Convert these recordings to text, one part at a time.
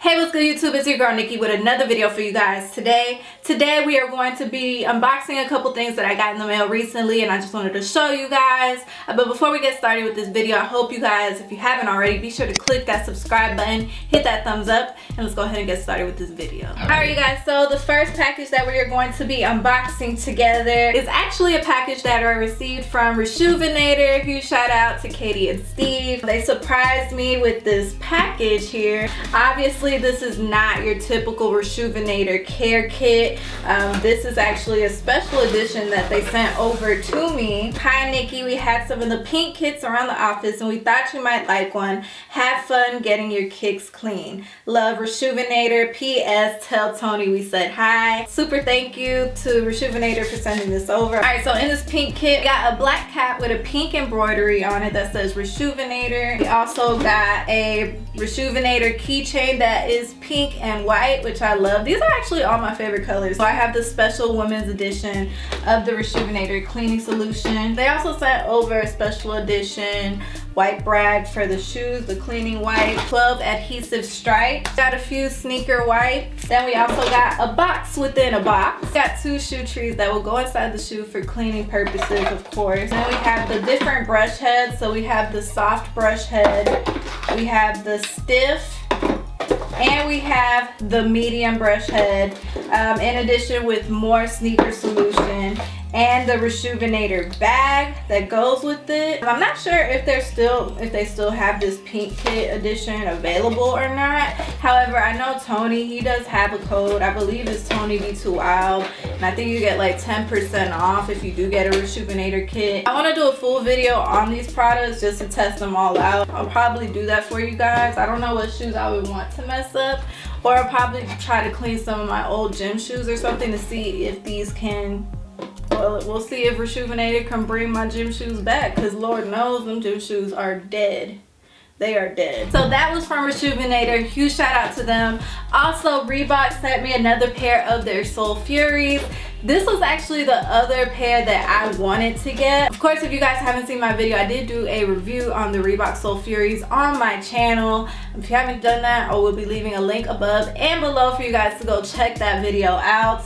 Hey, what's good YouTube? It's your girl Nikki with another video for you guys today. Today we are going to be unboxing a couple things that I got in the mail recently and I just wanted to show you guys. But before we get started with this video, I hope you guys, if you haven't already, be sure to click that subscribe button, hit that thumbs up, and let's go ahead and get started with this video. Alright you guys, so the first package that we are going to be unboxing together is actually a package that I received from Rejuvenator. Huge shout out to Katie and Steve. They surprised me with this package here. Obviously this is not your typical Rejuvenator care kit. This is actually a special edition that they sent over to me. Hi Nikki, we had some of the pink kits around the office and we thought you might like one. Have fun getting your kicks clean. Love, Rejuvenator. P.S. Tell Tony we said hi. Super thank you to Rejuvenator for sending this over. Alright, so in this pink kit, we got a black cap with a pink embroidery on it that says Rejuvenator. We also got a Rejuvenator keychain that is pink and white, which I love. These are actually all my favorite colors. So I have the special women's edition of the Rejuvenator cleaning solution. They also sent over a special edition white brag for the shoes, the cleaning wipe, 12 adhesive stripes. Got a few sneaker wipes. Then we also got a box within a box. Got 2 shoe trees that will go inside the shoe for cleaning purposes, of course. Then we have the different brush heads. So we have the soft brush head, we have the stiff, and we have the medium brush head, in addition with more sneaker solution and the Rejuvenator bag that goes with it. I'm not sure if they still have this pink kit edition available or not. However, I know Tony, he does have a code. I believe it's Tony Be Too Wild, and I think you get like 10% off if you do get a Rejuvenator kit. I want to do a full video on these products just to test them all out. I'll probably do that for you guys. I don't know what shoes I would want to mess up, or I'll probably try to clean some of my old gym shoes or something to see if these can. Well, we'll see if Rejuvenator can bring my gym shoes back, because Lord knows them gym shoes are dead. They are dead. So that was from Rejuvenator. Huge shout out to them. Also, Reebok sent me another pair of their Soul Furies. This was actually the other pair that I wanted to get. Of course, if you guys haven't seen my video, I did do a review on the Reebok Soul Furies on my channel. If you haven't done that, I will be leaving a link above and below for you guys to go check that video out.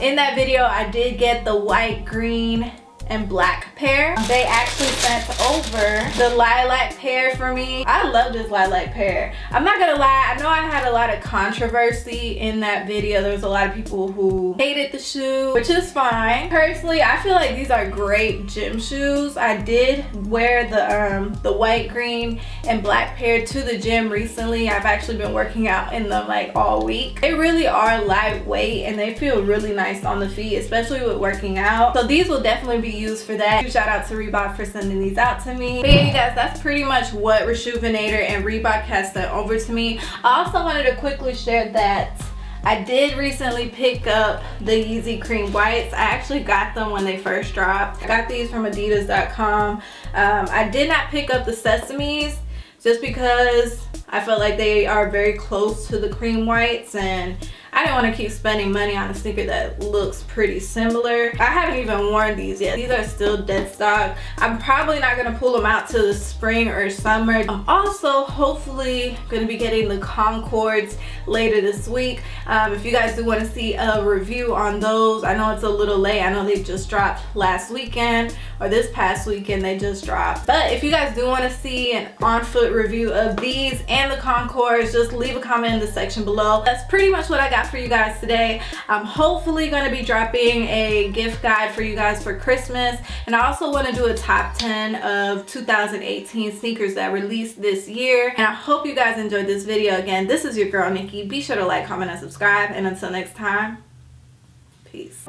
In that video, I did get the white, green, and black pair. They actually sent over the lilac pair for me. I love this lilac pair. I'm not gonna lie, I know I had a lot of controversy in that video. There was a lot of people who hated the shoe, which is fine. Personally, I feel like these are great gym shoes. I did wear the white, green, and black pair to the gym recently. I've actually been working out in them like all week. They really are lightweight and they feel really nice on the feet, especially with working out. So these will definitely be used for that. Shout out to Reebok for sending these out to me. But yeah, you guys, that's pretty much what Rejuvenator and Reebok has sent over to me. I also wanted to quickly share that I did recently pick up the Yeezy Cream Whites. I actually got them when they first dropped. I got these from adidas.com. I did not pick up the Sesames just because I felt like they are very close to the Cream Whites and I didn't want to keep spending money on a sneaker that looks pretty similar. I haven't even worn these yet. These are still dead stock. I'm probably not going to pull them out till the spring or summer. I'm also hopefully going to be getting the Concords later this week. If you guys do want to see a review on those, I know it's a little late. I know they just dropped last weekend, or this past weekend they just dropped. But if you guys do want to see an on-foot review of these and the Concords, just leave a comment in the section below. That's pretty much what I got for you guys today. I'm hopefully going to be dropping a gift guide for you guys for Christmas, and I also want to do a top 10 of 2018 sneakers that released this year. And I hope you guys enjoyed this video. Again, this is your girl Nikki. Be sure to like, comment, and subscribe, and until next time, peace.